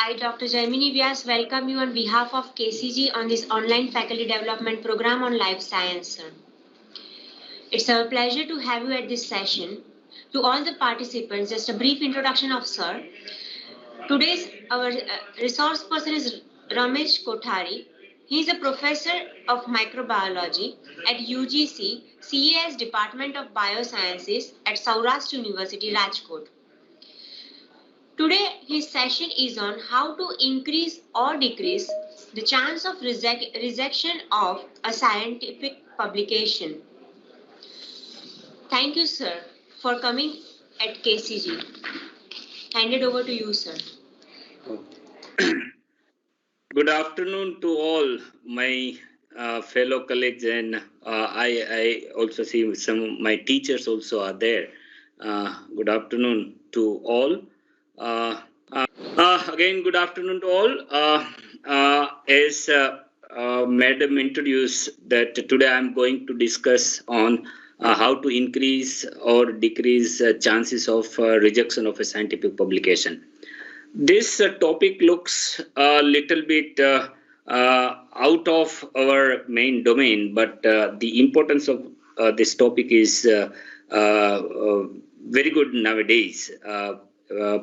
I, Dr. Jaimini Vyas, welcome you on behalf of KCG on this online faculty development program on life science. It's a pleasure to have you at this session. To all the participants, just a brief introduction of Sir. Today's our resource person is Ramesh Kothari. He is a professor of microbiology at UGC CAS Department of Biosciences at Saurashtra University, Rajkot. Today, his session is on how to increase or decrease the chance of rejection of a scientific publication. Thank you, sir, for coming at KCG. Handed over to you, sir. Good afternoon to all my fellow colleagues, and I also see some of my teachers also are there. Good afternoon to all. Again, good afternoon to all. As Madam introduced, that today I'm going to discuss on how to increase or decrease chances of rejection of a scientific publication. This topic looks a little bit out of our main domain, but the importance of this topic is very good nowadays,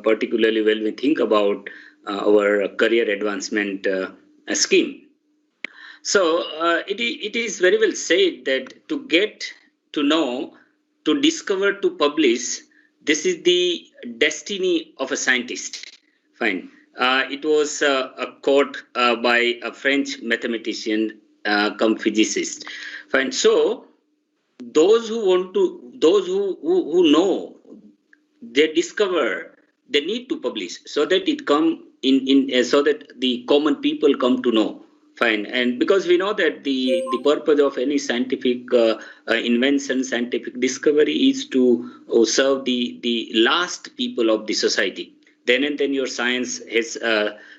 particularly when we think about our career advancement scheme. So it is very well said that to get to know, to discover, to publish, this is the destiny of a scientist. Fine. It was a quote by a French mathematician, come physicist. Fine. So those who know, they discover, they need to publish so that it come in so that the common people come to know. Fine. And because we know that the purpose of any scientific invention, scientific discovery is to serve the last people of the society. Then and then your science has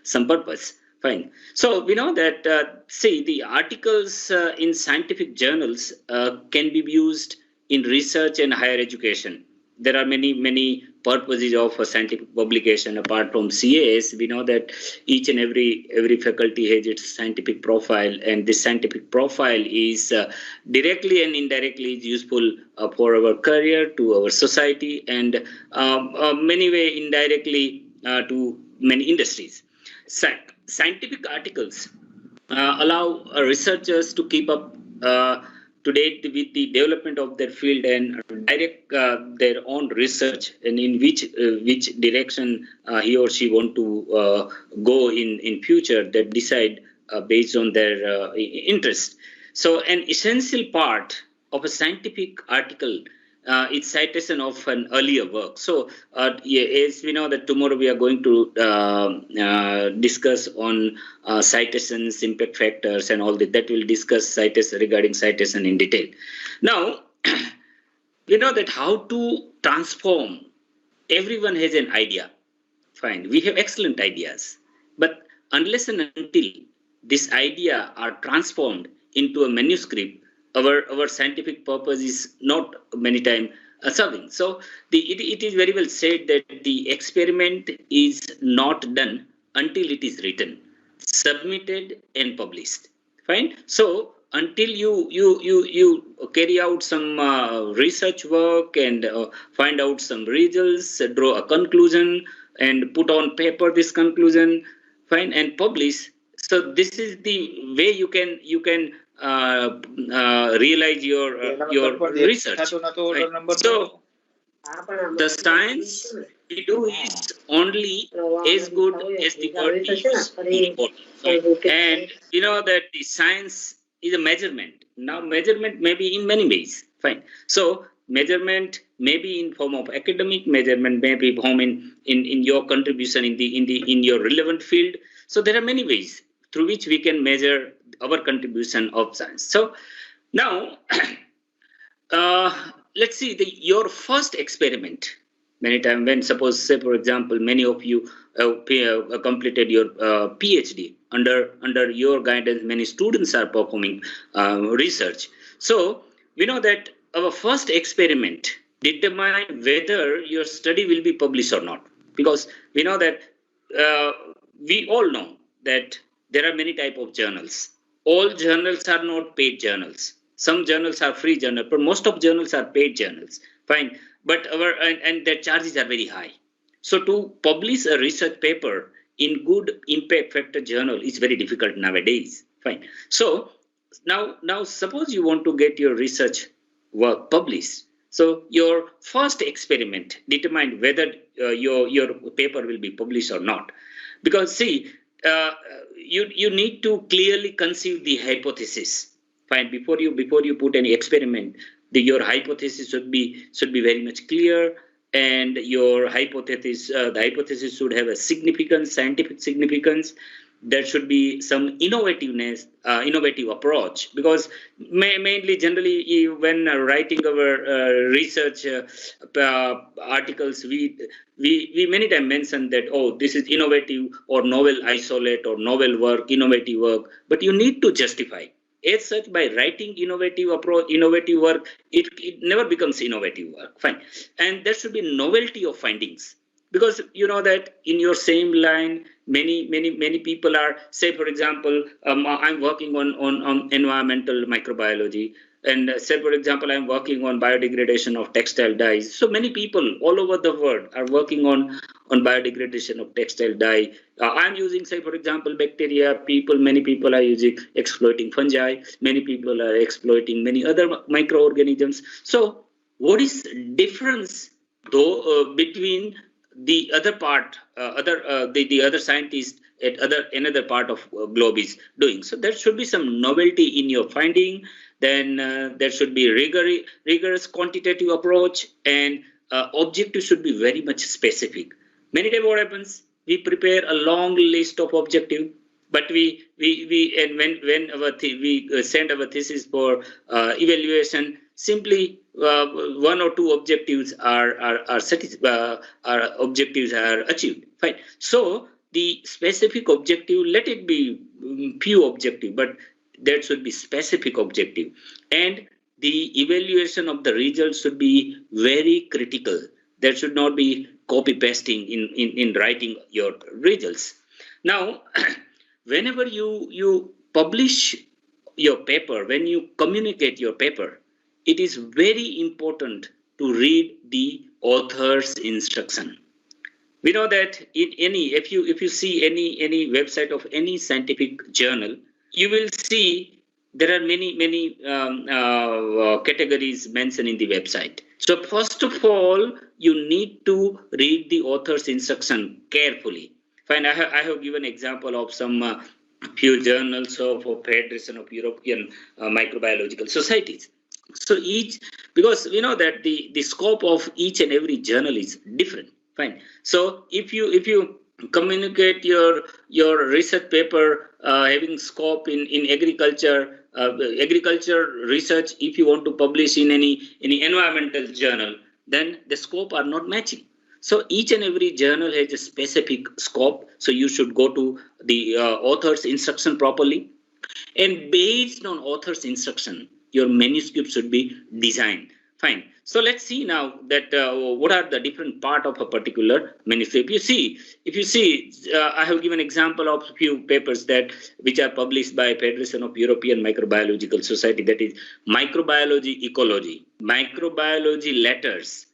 some purpose. Fine. So we know that, the articles in scientific journals can be used in research and higher education. There are many purposes of a scientific publication apart from CAS. We know that each and every faculty has its scientific profile, and this scientific profile is directly and indirectly useful for our career, to our society, and many way indirectly to many industries. Scientific articles allow researchers to keep up to date with the development of their field and direct their own research, and in which direction he or she want to go in future, that decide based on their interest. So an essential part of a scientific article is citation of an earlier work. So as we know that tomorrow we are going to discuss on citations, impact factors, and all that will discuss citation, regarding citation in detail. Now, we know that how to transform. Everyone has an idea. Fine. We have excellent ideas. But unless and until this idea are transformed into a manuscript, our scientific purpose is not many times serving. So it is very well said that the experiment is not done until it is written, submitted, and published. Fine. So until you carry out some research work and find out some results, draw a conclusion, and put on paper this conclusion, fine, and publish. So this is the way you can realize your research. Right? So the science we do is only as good as the word we use. Right? And you know that the science is a measurement. Now measurement may be in many ways. Fine. So measurement may be in form of academic, measurement may be form in your contribution in your relevant field. So there are many ways through which we can measure our contribution of science. So now, let's see your first experiment. Many times when suppose, say for example, many of you completed your PhD, under your guidance, many students are performing research. So we know that our first experiment determine whether your study will be published or not, because we know that we all know that there are many types of journals. All journals are not paid journals. Some journals are free journals, but most of journals are paid journals. Fine, but and their charges are very high. So to publish a research paper in good impact factor journal is very difficult nowadays. Fine. So now suppose you want to get your research work published. So your first experiment determine whether your paper will be published or not. Because see, you need to clearly conceive the hypothesis. Fine, before you put any experiment, your hypothesis should be very much clear, and your hypothesis the hypothesis should have a significance, scientific significance. There should be some innovative approach, because mainly generally when writing our research articles, we many times mention that, oh, this is innovative or novel isolate or novel work, innovative work, but you need to justify. As such, by writing innovative work, it never becomes innovative work. Fine, and there should be novelty of findings, because you know that in your same line, many people are, say for example, I'm working on environmental microbiology, and say for example I'm working on biodegradation of textile dyes. So many people all over the world are working on biodegradation of textile dye. I'm using, say for example, bacteria. Many people are using exploiting fungi. Many people are exploiting many other microorganisms. So what is difference though between the other part, the other scientists at another part of globe is doing? So there should be some novelty in your finding. Then there should be rigorous quantitative approach, and objective should be very much specific. Many times what happens, we prepare a long list of objective, but we send our thesis for evaluation, simply one or two objectives are achieved. Fine. So the specific objective, let it be few objective, but there should be specific objective, and the evaluation of the results should be very critical. There should not be copy pasting in writing your results. Now, whenever you publish your paper, when you communicate your paper, it is very important to read the author's instruction. We know that if you see any website of any scientific journal, you will see there are many categories mentioned in the website. So first of all, you need to read the author's instruction carefully. Fine, I have given example of some few journals of Federation of European Microbiological Societies. So because we know that the scope of each and every journal is different. Fine. So if you communicate your research paper having scope in agriculture research, if you want to publish in any environmental journal, then the scope are not matching. So each and every journal has a specific scope. So you should go to the author's instruction properly, and based on author's instruction, your manuscript should be designed. Fine. So let's see now that what are the different part of a particular manuscript. If you see, I have given example of a few papers which are published by Federation of European Microbiological Society, that is microbiology ecology, microbiology letters,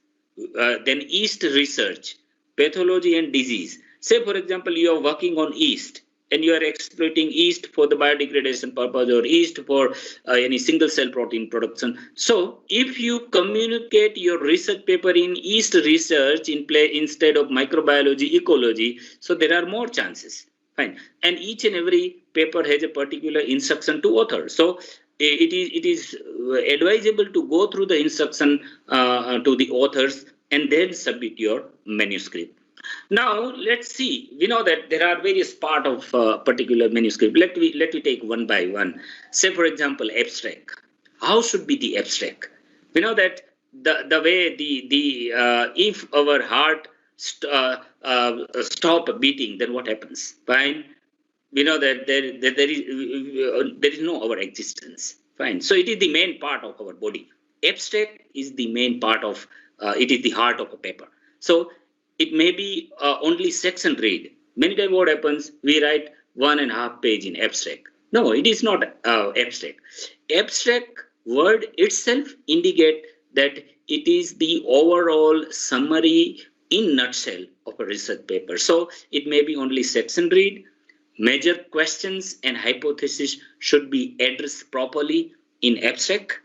then yeast research, pathology and disease. Say for example, you are working on yeast, and you are exploiting yeast for the biodegradation purpose, or yeast for any single cell protein production. So if you communicate your research paper in yeast research instead of microbiology ecology, so there are more chances. Fine. And each and every paper has a particular instruction to author. So it is advisable to go through the instruction to the authors and then submit your manuscript. Now let's see. We know that there are various parts of particular manuscript. Let me take one by one. Say for example, abstract. How should be the abstract? We know that the way if our heart stop beating, then what happens? Fine. We know that there is no our existence. Fine. So it is the main part of our body. Abstract is the main part of it is the heart of a paper. So it may be only section read, Many times what happens, we write 1.5 page in abstract. No, it is not abstract. Abstract word itself indicate that it is the overall summary in nutshell of a research paper. So it may be only section read. Major questions and hypotheses should be addressed properly in abstract.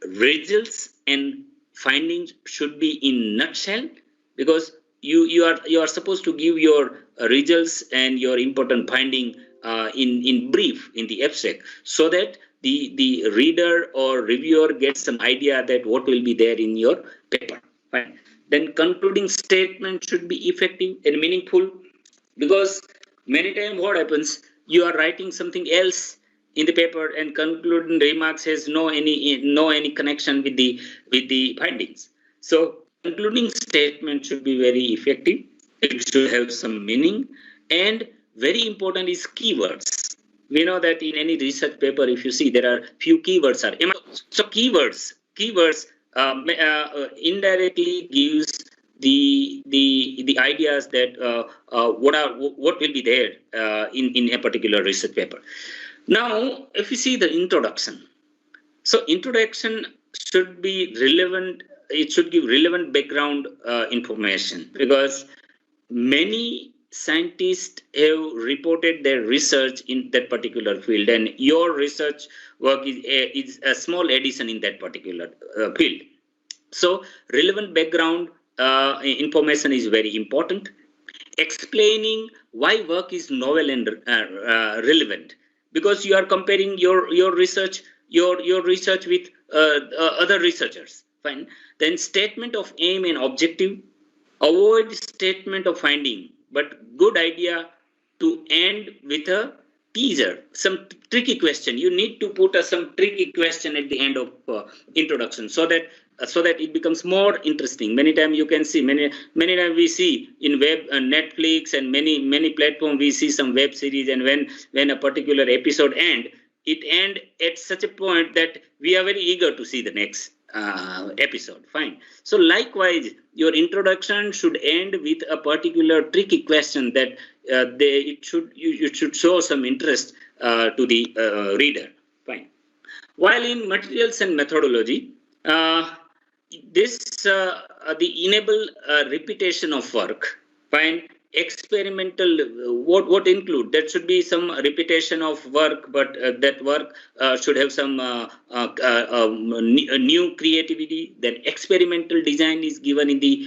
Results and findings should be in nutshell, because you are supposed to give your results and your important finding in brief in the abstract, so that the reader or reviewer gets some idea that what will be there in your paper. Fine. Then concluding statement should be effective and meaningful, because many times what happens, you are writing something else in the paper and concluding remarks has no any connection with the findings. So concluding statement should be very effective. It should have some meaning, and very important is keywords. We know that in any research paper, if you see, there are few keywords are. So keywords indirectly gives the ideas that what will be there in a particular research paper. Now, if you see the introduction, so introduction should be relevant. It should give relevant background information, because many scientists have reported their research in that particular field, and your research work is a small addition in that particular field. So relevant background information is very important. Explaining why work is novel and relevant, because you are comparing your research with other researchers. Fine. Then statement of aim and objective. Avoid statement of finding, but good idea to end with a teaser, some tricky question. You need to put some tricky question at the end of introduction, so that it becomes more interesting. Many times you can see, many times we see in web, Netflix and many platforms, we see some web series, and when a particular episode it end at such a point that we are very eager to see the next episode. Fine. So likewise, your introduction should end with a particular tricky question that you should show some interest to the reader. Fine. While in materials and methodology, the enable repetition of work. Fine. Experimental, what include that should be some repetition of work, but that work should have some new creativity. Then experimental design is given in the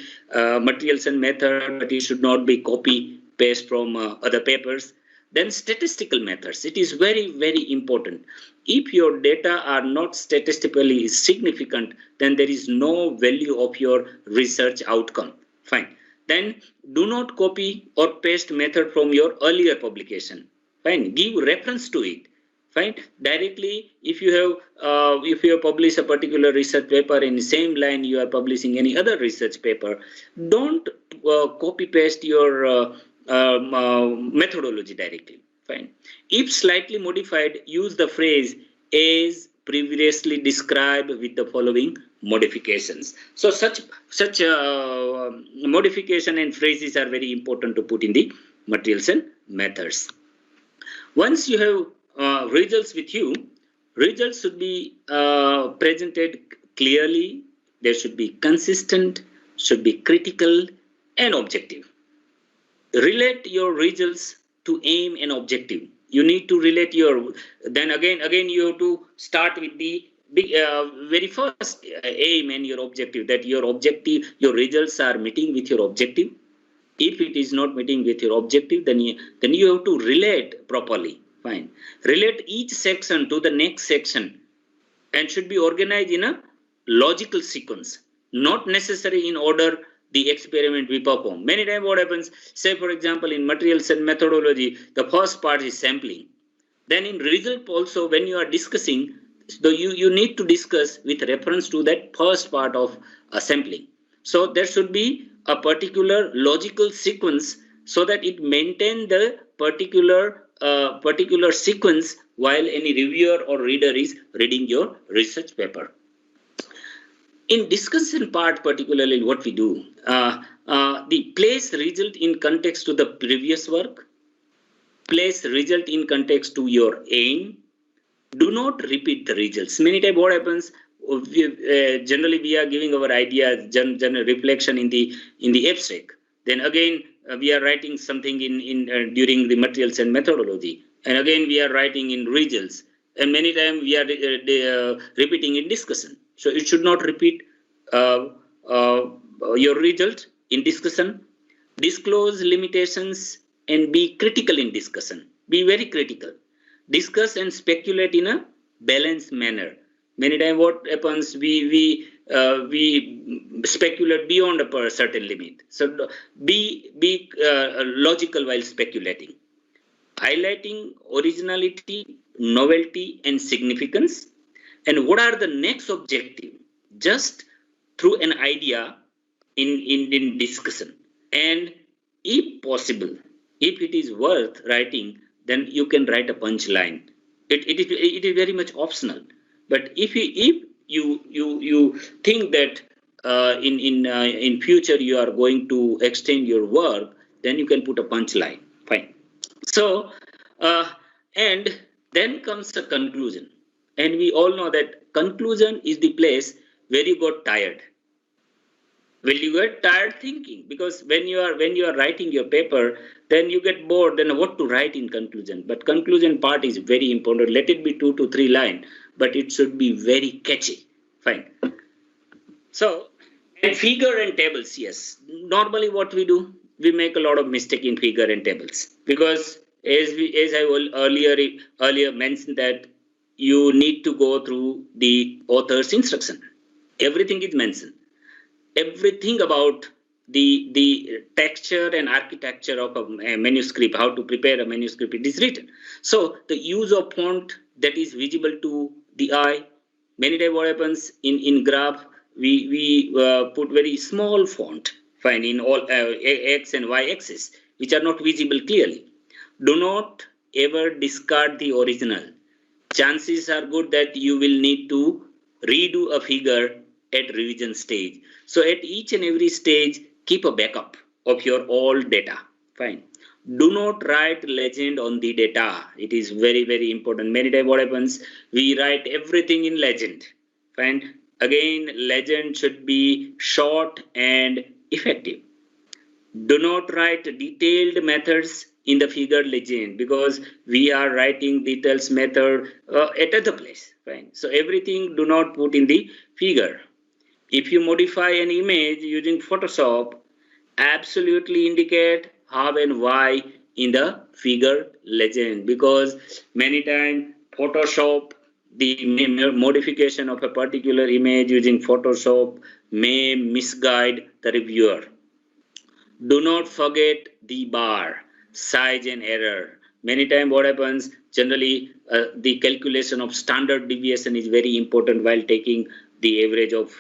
materials and method, but it should not be copy paste from other papers. Then statistical methods, it is very, very important. If your data are not statistically significant, then there is no value of your research outcome. Fine. Then do not copy or paste method from your earlier publication. Fine. Give reference to it. Fine. Directly, if you have published a particular research paper in the same line you are publishing any other research paper, don't copy paste your methodology directly. Fine. If slightly modified, use the phrase as previously described with the following modifications. So such modification and phrases are very important to put in the materials and methods. Once you have results with you, results should be presented clearly. They should be consistent, should be critical and objective. Relate your results to aim and objective. You need to relate then again you have to start with the very first aim and your objective, that your results are meeting with your objective. If it is not meeting with your objective, then you have to relate properly. Fine. Relate each section to the next section and should be organized in a logical sequence, not necessary in order the experiment we perform. Many times what happens, say for example in materials and methodology, the first part is sampling. Then in result also, when you are discussing, so you need to discuss with reference to that first part of sampling. So there should be a particular logical sequence so that it maintain the particular sequence while any reviewer or reader is reading your research paper. In discussion part, particularly what we do, the place result in context to the previous work, place result in context to your aim. Do not repeat the results. Many times what happens, generally we are giving our ideas, general reflection in the abstract. Then again, we are writing something in during the materials and methodology. And again, we are writing in results. And many times we are repeating in discussion. So it should not repeat your result in discussion. Disclose limitations and be critical in discussion. Be very critical. Discuss and speculate in a balanced manner. Many times what happens, we speculate beyond a certain limit. So be logical while speculating. Highlighting originality, novelty, and significance. And what are the next objective? Just through an idea in discussion. And if possible, if it is worth writing, then you can write a punchline. It is very much optional. But if you think that in future you are going to extend your work, then you can put a punchline. Fine. So and then comes the conclusion, and we all know that conclusion is the place where you got tired. When you get tired thinking, because when you are writing your paper, then you get bored. Then what to write in conclusion? But conclusion part is very important. Let it be 2 to 3 lines, but it should be very catchy. Fine. So, and figure and tables, yes. Normally, what we do, we make a lot of mistake in figure and tables, because as I earlier mentioned that you need to go through the author's instruction. Everything is mentioned. Everything about the texture and architecture of a manuscript, how to prepare a manuscript, it is written. So the use of font that is visible to the eye. Many times what happens in graph, we put very small font, fine, in all x and y axis, which are not visible clearly. Do not ever discard the original. Chances are good that you will need to redo a figure at revision stage. So at each and every stage, keep a backup of your all data. Fine. Do not write legend on the data. It is very, very important. Many times what happens, we write everything in legend. Fine. Again, legend should be short and effective. Do not write detailed methods in the figure legend, because we are writing details method at other place. Fine. So everything do not put in the figure. If you modify an image using Photoshop, absolutely indicate how and why in the figure legend, because many times Photoshop, the modification of a particular image using Photoshop may misguide the reviewer. Do not forget the bar, size and error. Many times what happens, generally the calculation of standard deviation is very important while taking the average of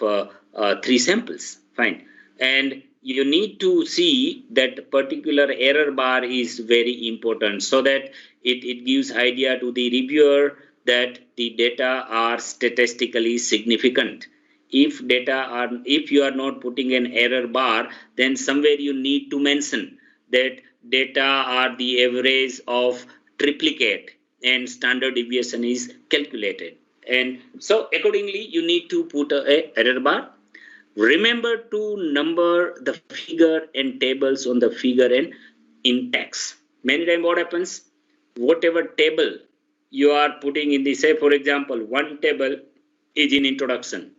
3 samples. Fine. And you need to see that particular error bar is very important, so that it gives idea to the reviewer that the data are statistically significant. If you are not putting an error bar, then somewhere you need to mention that data are the average of triplicate and standard deviation is calculated. And so accordingly, you need to put a error bar. Remember to number the figure and tables on the figure and in text. Many times what happens, whatever table you are putting in the, say for example, one table is in introduction.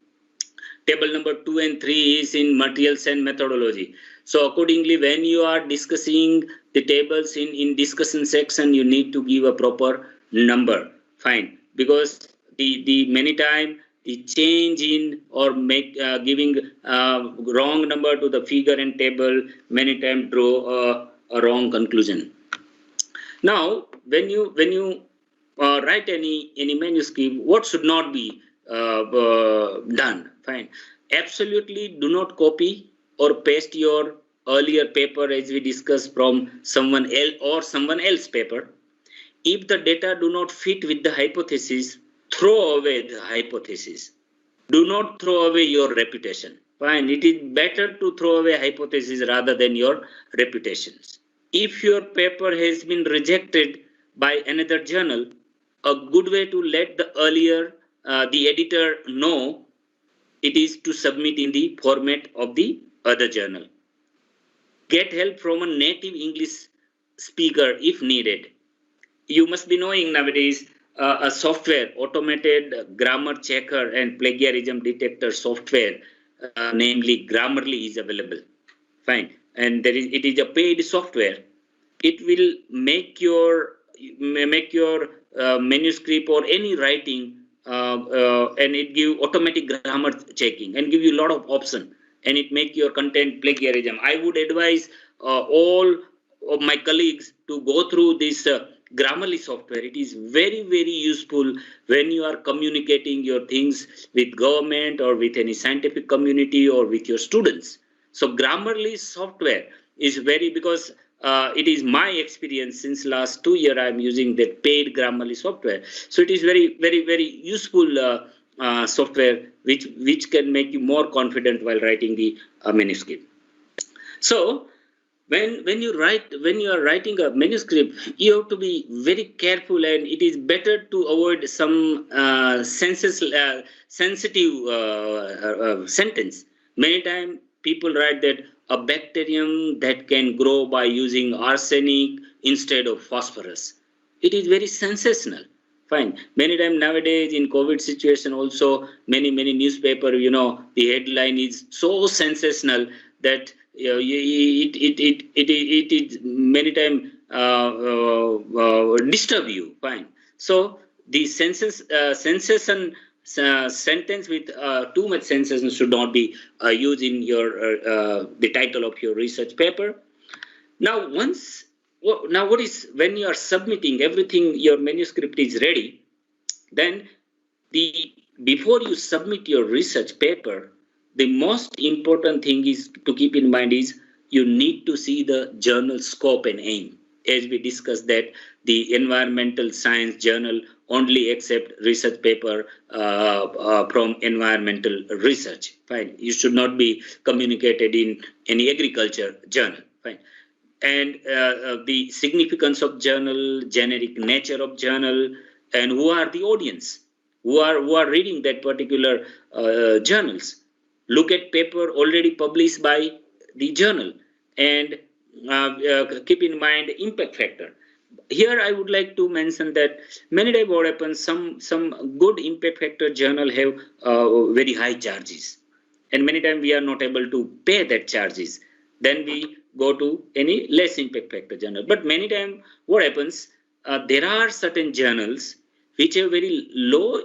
Table number 2 and 3 is in materials and methodology. So accordingly, when you are discussing the tables in discussion section, you need to give a proper number. Fine. Because the many time the change in or giving wrong number to the figure and table many times draw a wrong conclusion. Now, when you write any manuscript, what should not be done? Fine. Absolutely do not copy or paste your earlier paper, as we discussed, from someone else or someone else's paper. If the data do not fit with the hypothesis, throw away the hypothesis. Do not throw away your reputation. Fine. It is better to throw away hypotheses rather than your reputations. If your paper has been rejected by another journal, a good way to let the editor know it is to submit in the format of the other journal. Get help from a native English speaker if needed. You must be knowing nowadays a software, automated grammar checker and plagiarism detector software, namely Grammarly, is available. Fine, and it is a paid software. It will make your manuscript or any writing, and it give automatic grammar checking and give you a lot of option, and it make your content plagiarism. I would advise all of my colleagues to go through this Grammarly software. It is very, very useful when you are communicating your things with government or with any scientific community or with your students. So Grammarly software is because it is my experience since last 2 years I am using the paid Grammarly software. So it is very, very, very useful software which can make you more confident while writing the manuscript. So when you are writing a manuscript, you have to be very careful, and it is better to avoid some sensitive sentence. Many times people write that a bacterium that can grow by using arsenic instead of phosphorus. It is very sensational. Fine. Many times nowadays in COVID situation also, many newspaper, the headline is so sensational that it many times disturb you. Fine. So the sensation sentence with too much sensation should not be used in your the title of your research paper. Now what is, when you are submitting everything, your manuscript is ready, then before you submit your research paper, the most important thing is to keep in mind is you need to see the journal scope and aim. As we discussed that the environmental science journal only accept research paper from environmental research. Fine. You should not be communicated in any agriculture journal. Fine. And the significance of journal, generic nature of journal, and who are the audience who are reading that particular journals. Look at paper already published by the journal, and keep in mind impact factor. Here I would like to mention that many times what happens, some good impact factor journal have very high charges, and many times we are not able to pay that charges. Then we go to any less impact factor journal. But many times what happens, there are certain journals which have very low,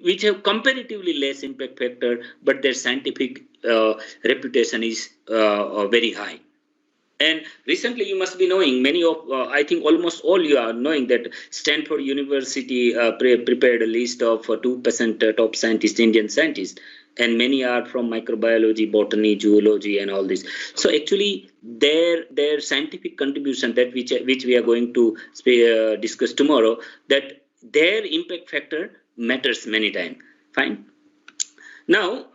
which have comparatively less impact factor, but their scientific reputation is very high. And recently you must be knowing, I think almost all you are knowing that Stanford University prepared a list of 2% top scientists, Indian scientists, and many are from microbiology, botany, zoology, and all this. So actually their scientific contribution, that which we are going to discuss tomorrow, that their impact factor matters many times. Fine. Now,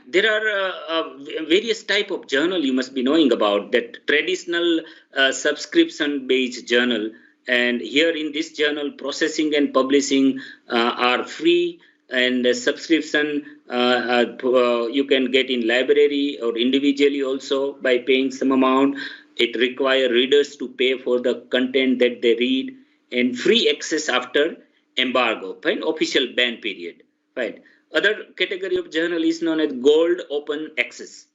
there are various type of journal you must be knowing about, that traditional subscription-based journal. And here in this journal, processing and publishing are free, and subscription you can get in library or individually also by paying some amount. It requires readers to pay for the content that they read, and free access after embargo, fine, official ban period. Fine. Other category of journal is known as gold open access.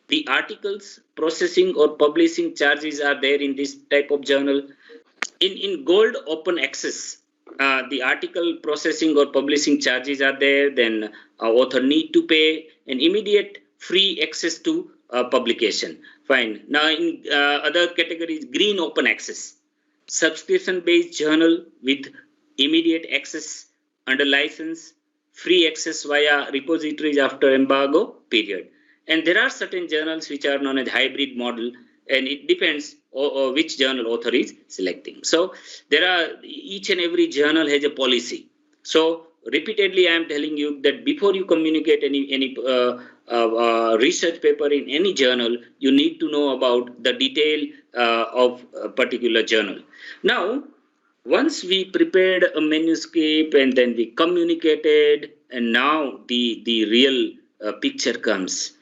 The articles, processing or publishing charges are there in this type of journal. In gold open access, the article processing or publishing charges are there, then author need to pay an immediate free access to publication. Fine. Now in other categories, green open access, subscription based journal with immediate access under license, free access via repositories after embargo period. And there are certain journals which are known as hybrid model, and it depends on which journal author is selecting. So there are, each and every journal has a policy. So repeatedly I am telling you that before you communicate any research paper in any journal, you need to know about the detail of a particular journal. Now, once we prepared a manuscript and then we communicated, and now the real picture comes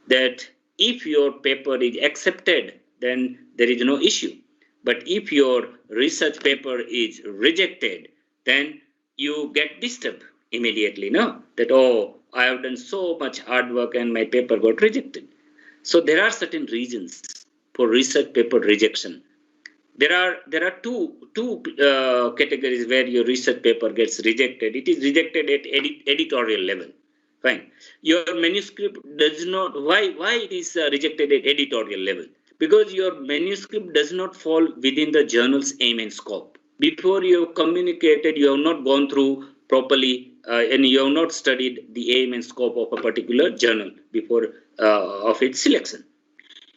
that if your paper is accepted, then there is no issue. But if your research paper is rejected, then you get disturbed immediately, no? That, oh, I have done so much hard work and my paper got rejected. So there are certain reasons for research paper rejection. There are two categories where your research paper gets rejected. It is rejected at editorial level. Fine. Your manuscript does not. Why it is rejected at editorial level? Because your manuscript does not fall within the journal's aim and scope. Before you have communicated, you have not gone through properly and you have not studied the aim and scope of a particular journal before of its selection.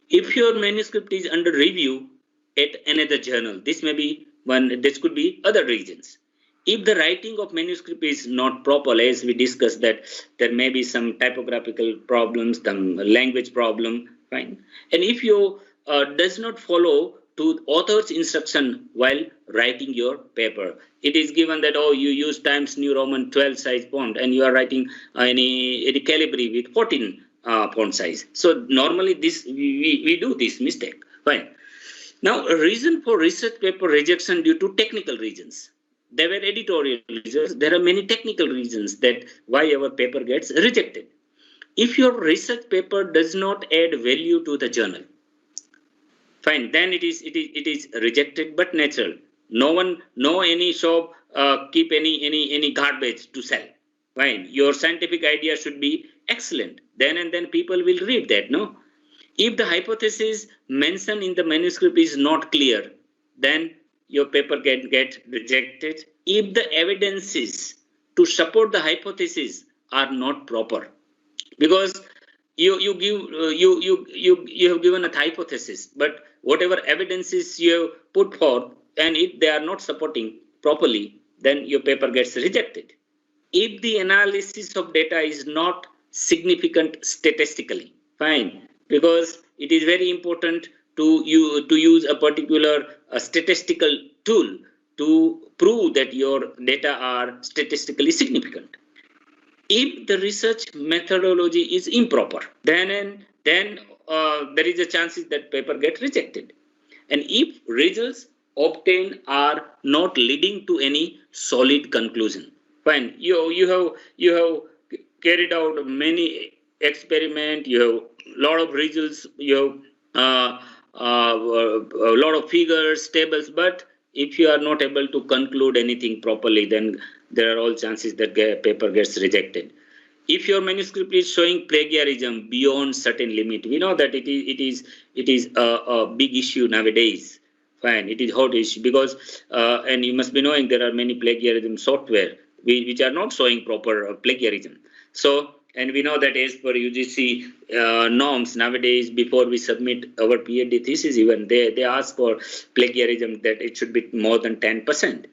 If your manuscript is under review at another journal, this may be one, this could be other reasons. If the writing of manuscript is not proper, as we discussed, that there may be some typographical problems, some language problem, fine. And if you does not follow to author's instruction while writing your paper, it is given that, oh, you use Times New Roman 12 size font and you are writing any Calibri with 14 font size. So normally this we do this mistake, fine. Now, a reason for research paper rejection due to technical reasons. There were editorial reasons. There are many technical reasons that why our paper gets rejected. If your research paper does not add value to the journal, fine, then it is rejected, but natural. No any shop keep any garbage to sell. Fine, your scientific idea should be excellent. Then and then people will read that, no? If the hypothesis mentioned in the manuscript is not clear, then your paper get rejected. If the evidences to support the hypothesis are not proper, because you have given a hypothesis, but whatever evidences you have put forth, and if they are not supporting properly, then your paper gets rejected. If the analysis of data is not significant statistically, fine. Because it is very important to use a particular statistical tool to prove that your data are statistically significant. If the research methodology is improper, then there is a chances that paper get rejected. And if results obtained are not leading to any solid conclusion, fine. You have carried out many experiment, you have a lot of results, you have a lot of figures, tables, but if you are not able to conclude anything properly, then there are all chances that paper gets rejected. If your manuscript is showing plagiarism beyond certain limit, we know that it is a big issue nowadays. Fine, it is hot issue because and you must be knowing there are many plagiarism software which are not showing proper plagiarism. So, and we know that as per UGC norms nowadays, before we submit our PhD thesis, even they ask for plagiarism that it should be more than 10%.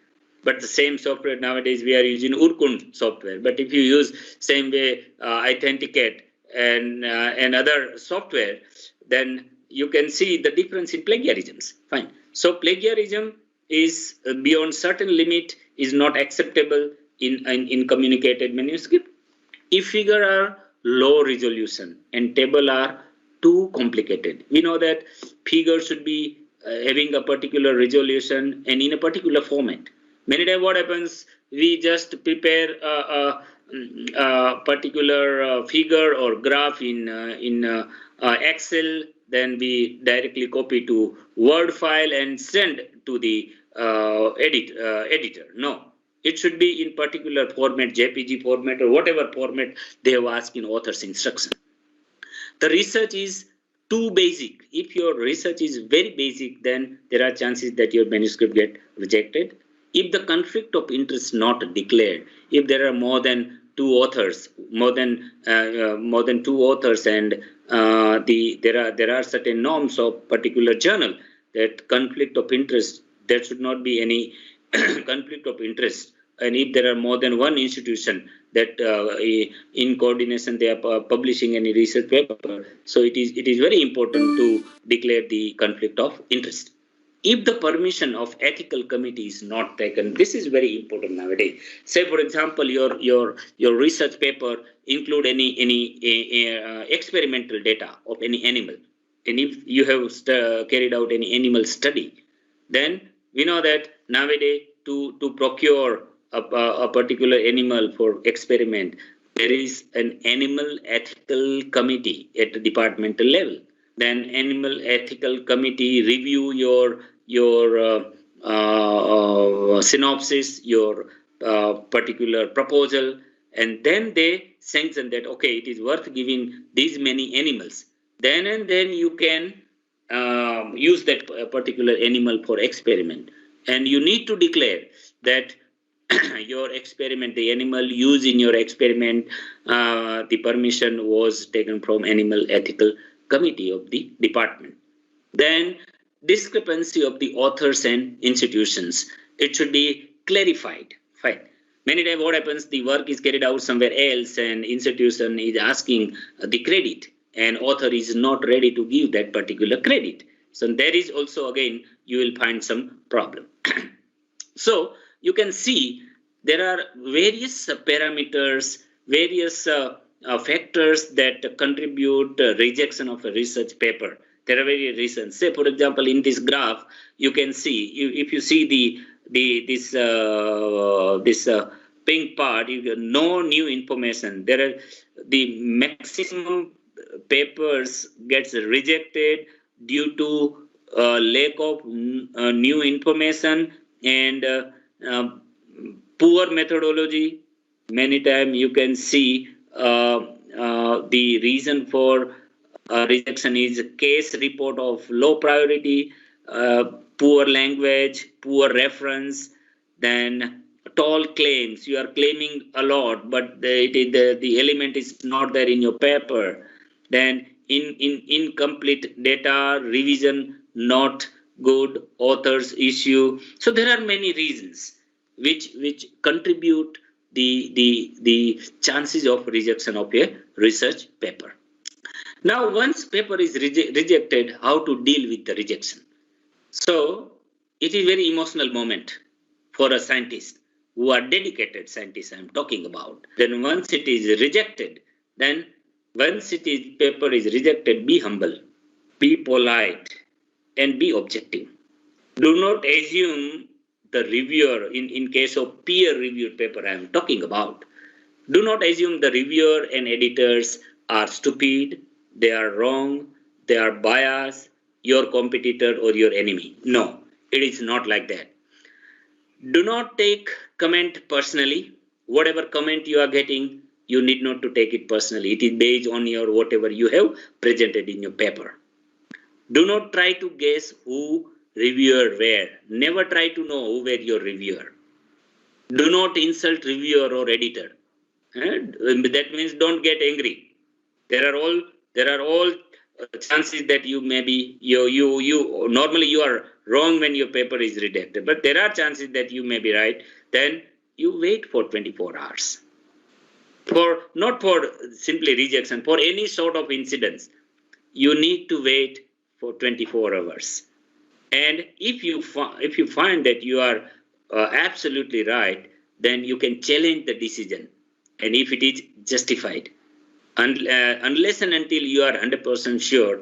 But the same software nowadays we are using Urkund software. But if you use same way Authenticate and other software, then you can see the difference in plagiarisms. Fine. So plagiarism is beyond certain limit is not acceptable in communicated manuscript. If figure are low resolution and table are too complicated, we know that figure should be having a particular resolution and in a particular format. Many times what happens, we just prepare a particular figure or graph in Excel, then we directly copy to Word file and send to the editor. No. It should be in particular format, JPG format or whatever format they have asked in author's instruction. The research is too basic. If your research is very basic, then there are chances that your manuscript get rejected. If the conflict of interest not declared, if there are more than two authors, and there are certain norms of particular journal that conflict of interest, there should not be any conflict of interest and if there are more than one institution that in coordination they are publishing any research paper, so it is very important to declare the conflict of interest. If the permission of ethical committee is not taken, this is very important nowadays. Say, for example, your research paper include any experimental data of any animal, and if you have carried out any animal study, then we know that nowadays to procure a particular animal for experiment, there is an animal ethical committee at the departmental level. Then animal ethical committee review your synopsis, your particular proposal, and then they sanction that, okay, it is worth giving these many animals. Then and then you can use that particular animal for experiment, and you need to declare that your experiment, the animal used in your experiment, the permission was taken from animal ethical committee of the department. Then discrepancy of the authors and institutions, it should be clarified. Fine. Many times what happens, the work is carried out somewhere else and institution is asking the credit, and author is not ready to give that particular credit. So there is also, again, you will find some problem. So you can see there are various parameters, various factors that contribute rejection of a research paper. There are various reasons. Say, for example, in this graph, you can see, if you see this pink part, you get no new information. There are the maximum papers gets rejected due to lack of new information and poor methodology. Many times you can see the reason for rejection is case report of low priority, poor language, poor reference, then tall claims. You are claiming a lot, but the element is not there in your paper. Then incomplete data, revision not good, author's issue. So there are many reasons which contribute the chances of rejection of a research paper. Now, once paper is rejected, how to deal with the rejection? So it is very emotional moment for a scientist who are dedicated scientists I am talking about. Then once it is rejected, then once paper is rejected, be humble, be polite, and be objective. Do not assume the reviewer, in case of peer-reviewed paper I am talking about, do not assume the reviewer and editors are stupid, they are wrong, they are biased, your competitor or your enemy. No, it is not like that. Do not take comment personally. Whatever comment you are getting, you need not to take it personally. It is based on your whatever you have presented in your paper. Do not try to guess who reviewer were. Never try to know who were your reviewer. Do not insult reviewer or editor. That means don't get angry. There are all chances that you may be you normally you are wrong when your paper is rejected, but there are chances that you may be right. Then you wait for 24 hours. Not for simply rejection, for any sort of incidents, you need to wait for 24 hours. And if you find that you are absolutely right, then you can challenge the decision, and if it is justified. Unless and until you are 100% sure,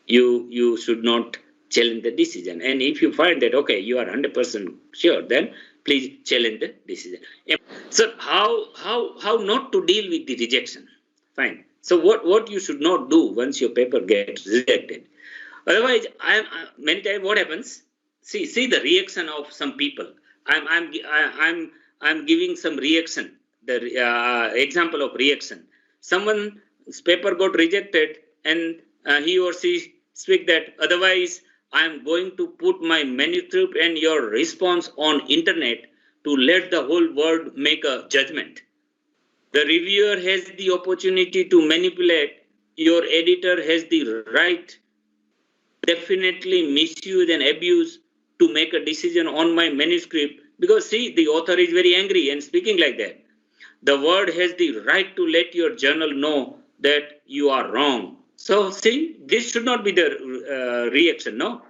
you should not challenge the decision. And if you find that, okay, you are 100% sure, then please challenge the decision. So how not to deal with the rejection? Fine. So what you should not do once your paper gets rejected. Otherwise, many times what happens? See the reaction of some people. I'm giving some reaction. The example of reaction. Someone's paper got rejected, and he or she speak that. Otherwise, I'm going to put my manuscript and your response on internet to let the whole world make a judgment. The reviewer has the opportunity to manipulate. Your editor has the right, definitely misuse and abuse to make a decision on my manuscript, because see, the author is very angry and speaking like that. The word has the right to let your journal know that you are wrong. So see, this should not be the reaction, no?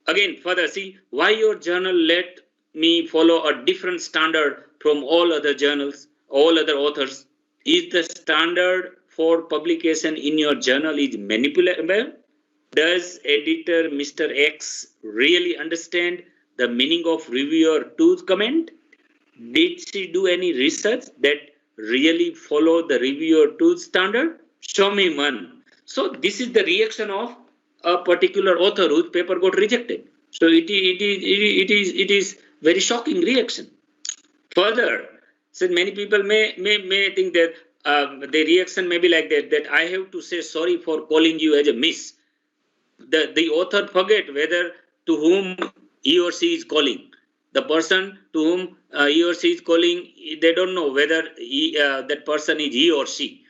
Again, further, see, why your journal let me follow a different standard from all other journals, all other authors? Is the standard for publication in your journal is manipulable? Does editor Mr. X really understand the meaning of reviewer 2's comment? Did she do any research that really follow the reviewer 2's standard? Show me one. So this is the reaction of a particular author whose paper got rejected. So it is very shocking reaction. Further, so many people may think that the reaction may be like that I have to say sorry for calling you as a miss. The author forget whether to whom he or she is calling. The person to whom he or she is calling, they don't know whether that person is he or she.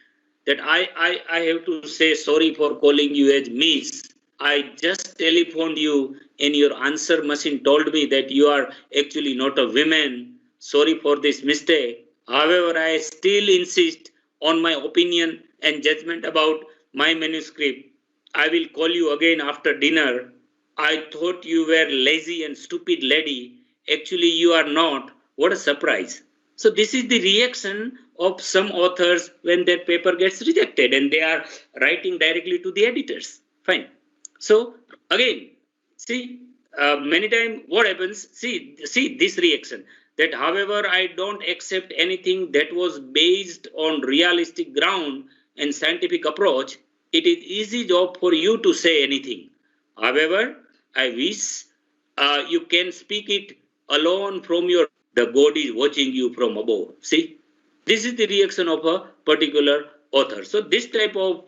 That I have to say sorry for calling you as miss. I just telephoned you and your answer machine told me that you are actually not a woman. Sorry for this mistake. However, I still insist on my opinion and judgment about my manuscript. I will call you again after dinner. I thought you were lazy and stupid lady. Actually, you are not. What a surprise. So this is the reaction of some authors when their paper gets rejected and they are writing directly to the editors. Fine. So again, see, many times what happens, see this reaction, that however I don't accept anything that was based on realistic ground and scientific approach, it is easy job for you to say anything. However, I wish you can speak it alone from your, the God is watching you from above. See, this is the reaction of a particular author. So this type of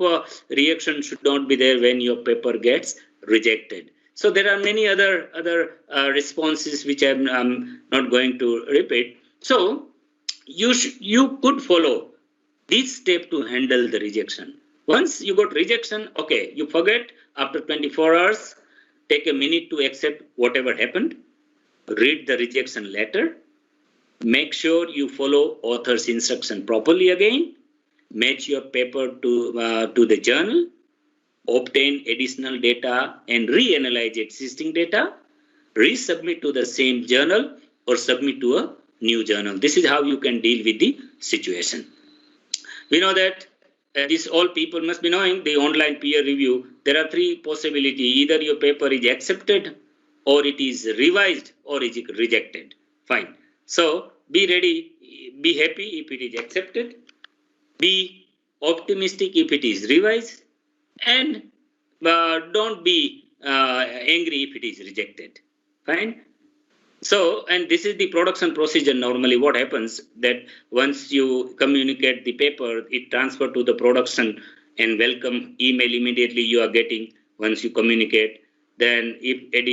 reaction should not be there when your paper gets rejected. So there are many other responses which I'm not going to repeat. So you could follow this step to handle the rejection. Once you got rejection, okay, you forget after 24 hours, take a minute to accept whatever happened, read the rejection letter, make sure you follow author's instruction properly again, match your paper to the journal, obtain additional data and reanalyze existing data, resubmit to the same journal or submit to a new journal. This is how you can deal with the situation. We know that this all people must be knowing the online peer review. There are three possibilities. Either your paper is accepted or it is revised or is rejected. Fine. So be ready, be happy if it is accepted, be optimistic if it is revised, and don't be angry if it is rejected. Fine. So, and this is the production procedure. Normally what happens that once you communicate the paper, it transfers to the production and welcome email immediately you are getting once you communicate. Then if it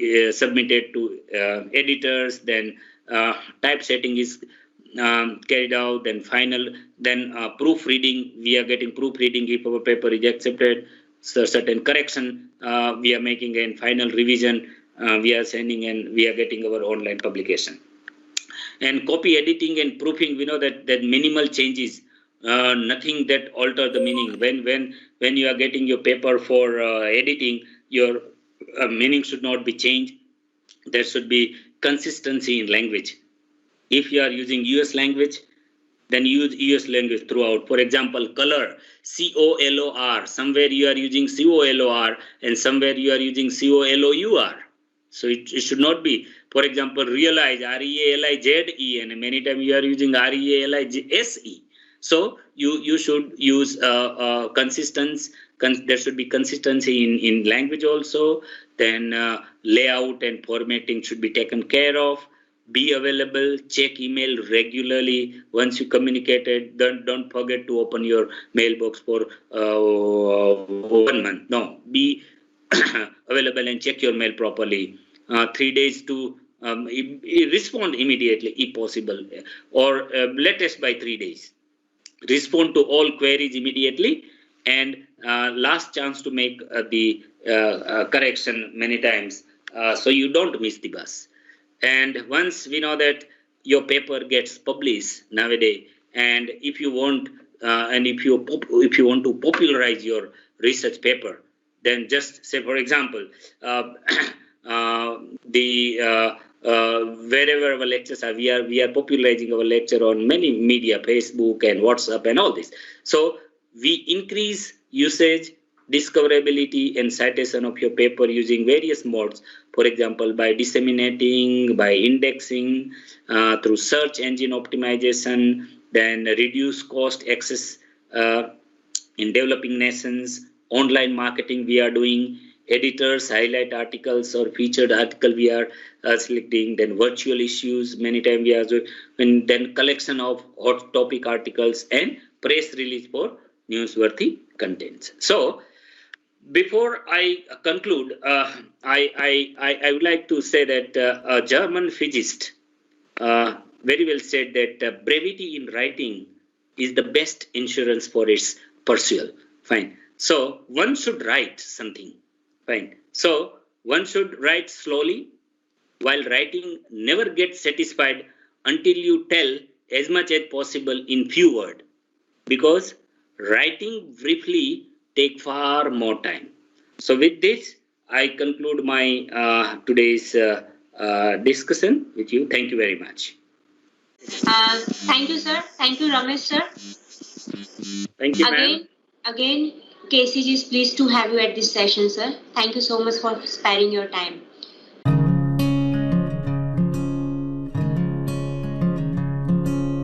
is submitted to editors, then typesetting is carried out, then final, then proofreading, we are getting proofreading if our paper is accepted, so certain correction we are making, and final revision we are sending, and we are getting our online publication. And copy editing and proofing, we know that minimal changes, nothing that alter the meaning. When you are getting your paper for editing, your meaning should not be changed. There should be consistency in language. If you are using US language, then use US language throughout. For example, color, COLOR. Somewhere you are using COLOR and somewhere you are using COLOUR. So it should not be. For example, realize, REALIZE, and many times you are using REALIZE. So you should use consistency. There should be consistency in language also. Then layout and formatting should be taken care of. Be available, check email regularly. Once you communicated, don't forget to open your mailbox for 1 month. No, be available and check your mail properly. 3 days to respond immediately if possible, or latest by 3 days. Respond to all queries immediately and last chance to make the correction many times, so you don't miss the bus. And once we know that your paper gets published nowadays, and if you want if you want to popularize your research paper, then just say, for example, wherever our lectures are, we are popularizing our lecture on many media, Facebook and WhatsApp and all this. So we increase usage, discoverability and citation of your paper using various modes. For example, by disseminating, by indexing, through search engine optimization, then reduce cost access in developing nations, online marketing we are doing, editors highlight articles or featured article we are selecting, then virtual issues many times we are doing, and then collection of hot topic articles and press release for newsworthy contents. So before I conclude, I would like to say that a German physicist very well said that brevity in writing is the best insurance for its pursuit. Fine. So one should write something. Fine. So one should write slowly. While writing, never get satisfied until you tell as much as possible in few words, because writing briefly take far more time. So with this, I conclude my today's discussion with you. Thank you very much. Thank you, sir. Thank you, Ramesh, sir. Thank you, ma'am. Again, KCG is pleased to have you at this session, sir. Thank you so much for sparing your time.